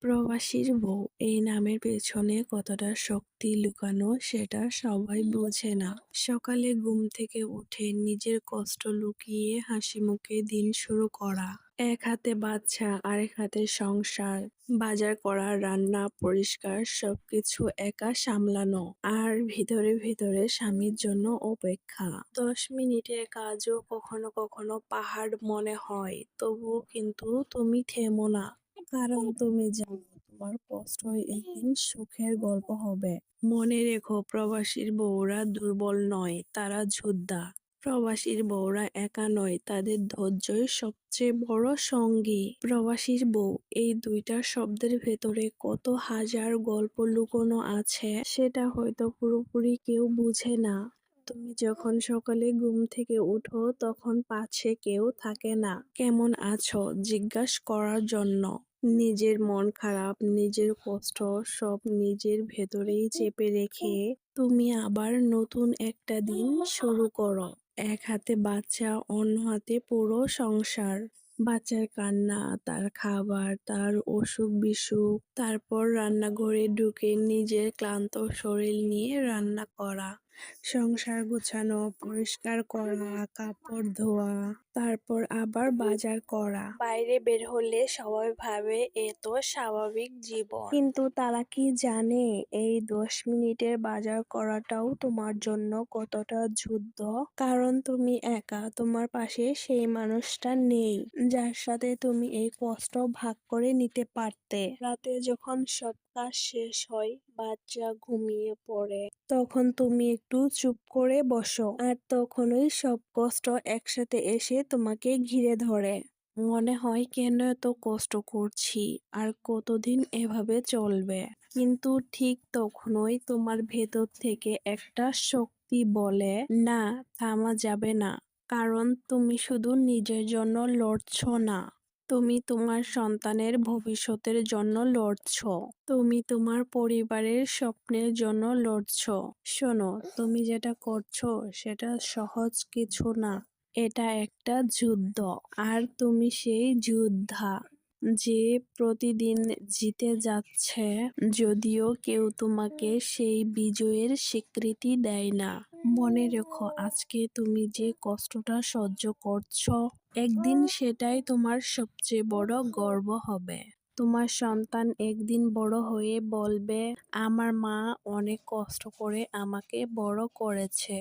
প্রবাসীর বউ এই নামের পেছনে কতটা শক্তি লুকানো সেটা সবাই বোঝে না। সকালে ঘুম থেকে উঠে নিজের কষ্ট লুকিয়ে হাসিমুখে দিন শুরু করা। এক হাতে বাচ্চা, আরেক হাতে সংসার, বাজার করা, রান্না, পরিষ্কার সবকিছু একা সামলানো। আর ভিতরে ভিতরে স্বামীর জন্য অপেক্ষা। 10 মিনিটের কাজও কখনো কখনো পাহাড় মনে হয়। তবুও কিন্তু তুমি থেমো না। কারণ তুমি জানো তোমার কষ্টই একদিন সুখের গল্প হবে। মনে রেখো, প্রবাসীর বউরা দুর্বল নয়, তারা যোদ্ধা। প্রবাসীর বউরা একা নয়, তাদের ধৈর্যই সবচেয়ে বড় সঙ্গী। প্রবাসীর বউ এই দুইটা শব্দের ভেতরে কত হাজার গল্প লুকোনো আছে সেটা হয়তো পুরোপুরি কেউ বুঝে না। তুমি যখন সকালে ঘুম থেকে উঠো তখন পাশে কেউ থাকে না কেমন আছো জিজ্ঞাসা করার জন্য। নিজের মন খারাপ, নিজের কষ্ট সব নিজের ভেতরেই চেপে রেখে তুমি আবার নতুন একটা দিন শুরু করো। এক হাতে বাচ্চা, অন্য হাতে পুরো সংসার। বাচ্চার কান্না, তার খাবার, তার অসুখ বিসুখ, তারপর রান্নাঘরে ঢুকে নিজের ক্লান্ত শরীর নিয়ে রান্না করা, সংসার গোছানো, পরিষ্কার করা, কাপড় ধোয়া, তারপর আবার বাজার করা। বাইরে বের হলে সবাই ভাবে এ তো স্বাভাবিক জীবন, কিন্তু তারা কি জানে এই 10 মিনিটের বাজার করাটাও তোমার জন্য কতটা যুদ্ধ। কারণ তুমি একা, তোমার পাশে সেই মানুষটা নেই যার সাথে তুমি এই কষ্ট ভাগ করে নিতে পারতে। রাতে যখন সব কাজ শেষ হয়, বাচ্চা ঘুমিয়ে পড়ে, তখন তুমি একটু চুপ করে বসো, আর তখনই সব কষ্ট একসাথে এসে তোমাকে ঘিরে ধরে। মনে হয় কেন এত কষ্ট করছি, আর কতদিন এভাবে চলবে। কিন্তু ঠিক তখনই তোমার ভেতর থেকে একটা শক্তি বলে, না, থামা যাবে না। কারণ তুমি শুধু নিজের জন্য লড়ছো না, তুমি তোমার সন্তানের ভবিষ্যতের জন্য লড়ছো। তুমি তোমার পরিবারের স্বপ্নের জন্য লড়ছো। শোনো, তুমি যেটা করছো সেটা সহজ কিছু না। এটা একটা যুদ্ধ। আর তুমি সেই যোদ্ধা, যে প্রতিদিন জিতে যাচ্ছে, যদিও কেউ তোমাকে সেই বিজয়ের স্বীকৃতি দেয় না। মনে রেখো, আজকে তুমি যে কষ্টটা সহ্য করছো, একদিন সেটাই তোমার সবচেয়ে বড় গর্ব হবে। তোমার সন্তান একদিন বড় হয়ে বলবে, আমার মা অনেক কষ্ট করে আমাকে বড় করেছে।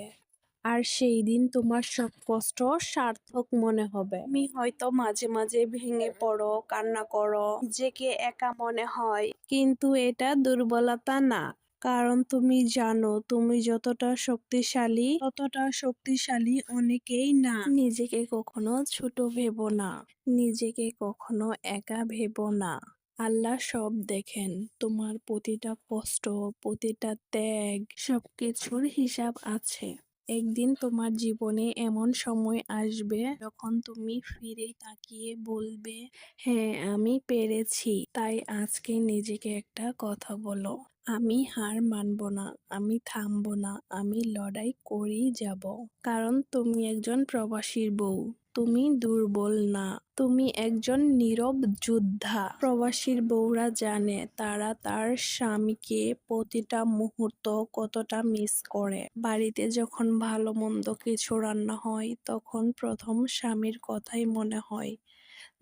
আর সেই দিন তোমার সব কষ্ট সার্থক মনে হবে। তুমি হয়তো মাঝে মাঝে ভেঙে পড়ো, কান্না করো, নিজেকে একা মনে হয়, কিন্তু এটা দুর্বলতা না। কারণ তুমি জানো তুমি যতটা শক্তিশালী, ততটা শক্তিশালী অনেকেই না। নিজেকে কখনো ছোট ভেবো না, নিজেকে কখনো একা ভেবো না। আল্লাহ সব দেখেন, তোমার প্রতিটা কষ্ট, প্রতিটা ত্যাগ, সবকিছুর হিসাব আছে। একদিন তোমার জীবনে এমন সময় আসবে যখন তুমি ফিরে তাকিয়ে বলবে, হ্যাঁ, আমি পেরেছি। তাই আজকে নিজেকে একটা কথা বলো, আমি হার মানবো না, আমি থামবো না, আমি লড়াই করেই যাব। কারণ তুমি একজন প্রবাসীর বউ, তুমি দুর্বল না, তুমি একজন নীরব যোদ্ধা। প্রবাসীর বউরা জানে তারা তার স্বামীকে প্রতিটা মুহূর্ত কতটা মিস করে। বাড়িতে যখন ভালো মন্দ কিছু রান্না হয় তখন প্রথম স্বামীর কথাই মনে হয়,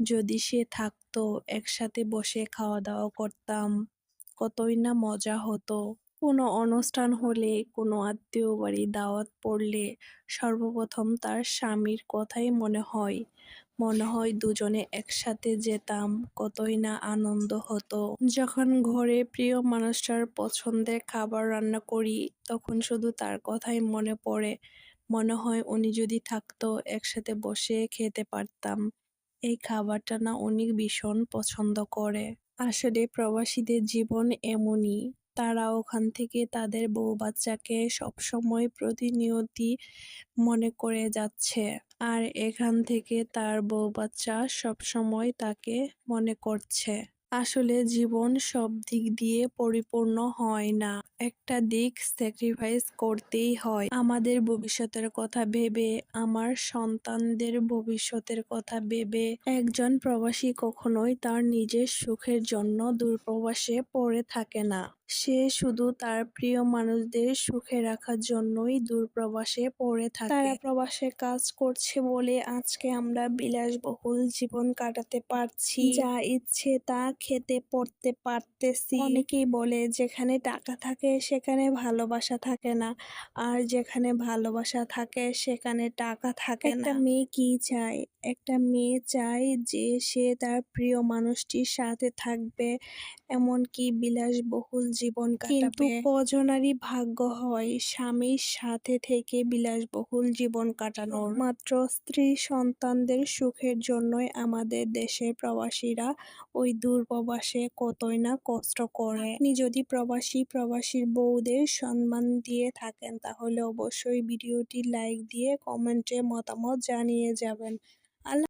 যদি সে থাকতো, একসাথে বসে খাওয়া দাওয়া করতাম, কতই না মজা হতো। কোনো অনুষ্ঠান হলে, কোনো আত্মীয় বাড়ি দাওয়াত পড়লে সর্বপ্রথম তার স্বামীর কথাই মনে হয়। মনে হয় দুজনে একসাথে যেতাম, কতই না আনন্দ হতো। যখন ঘরে প্রিয় মানুষটার পছন্দের খাবার রান্না করি তখন শুধু তার কথাই মনে পড়ে। মনে হয় উনি যদি থাকতো, একসাথে বসে খেতে পারতাম। এই খাবারটা না উনি ভীষণ পছন্দ করে। আসলে প্রবাসীদের জীবন এমনই, তারা ওখান থেকে তাদের বউ বাচ্চাকে সবসময় প্রতিনিয়তই মনে করে যাচ্ছে, আর এখান থেকে তার বউ বাচ্চা সবসময় তাকে মনে করছে। আসলে জীবন সব দিক দিয়ে পরিপূর্ণ হয় না। একটা দিক স্যাক্রিফাইস করতেই হয়। আমাদের ভবিষ্যতের কথা ভেবে, আমার সন্তানদের ভবিষ্যতের কথা ভেবে একজন প্রবাসী কখনোই তার নিজের সুখের জন্য দূরপ্রবাসে পড়ে থাকে না। সে শুধু তার প্রিয় মানুষদের সুখে রাখার জন্যই দূরপ্রবাসে পড়ে থাকে। তারা প্রবাসে কাজ করছে বলে আজকে আমরা বিলাসবহুল জীবন কাটাতে পারছি, যা ইচ্ছে তা খেতে পরতে পারতেছি। অনেকেই বলে যেখানে টাকা থাকে সেখানে ভালোবাসা থাকে না, আর যেখানে ভালোবাসা থাকে সেখানে টাকা থাকে না। একটা মেয়ে কি চায়? একটা মেয়ে চায় যে সে তার প্রিয় মানুষটির সাথে থাকবে, এমনকি বিলাসবহুল জীবন কাটাবে। কিন্তু কজনারই ভাগ্য হয় স্বামীর সাথে থেকে বিলাসবহুল জীবন কাটানোর। মাত্র স্ত্রী সন্তানদের সুখের জন্যই আমাদের দেশের প্রবাসীরা ওই দূরপ্রবাসে কতই না কষ্ট করে। আপনি যদি প্রবাসীর বউদের সম্মান দিয়ে থাকেন তাহলে অবশ্যই ভিডিওটি লাইক দিয়ে কমেন্টে মতামত জানিয়ে যাবেন। আল্লাহ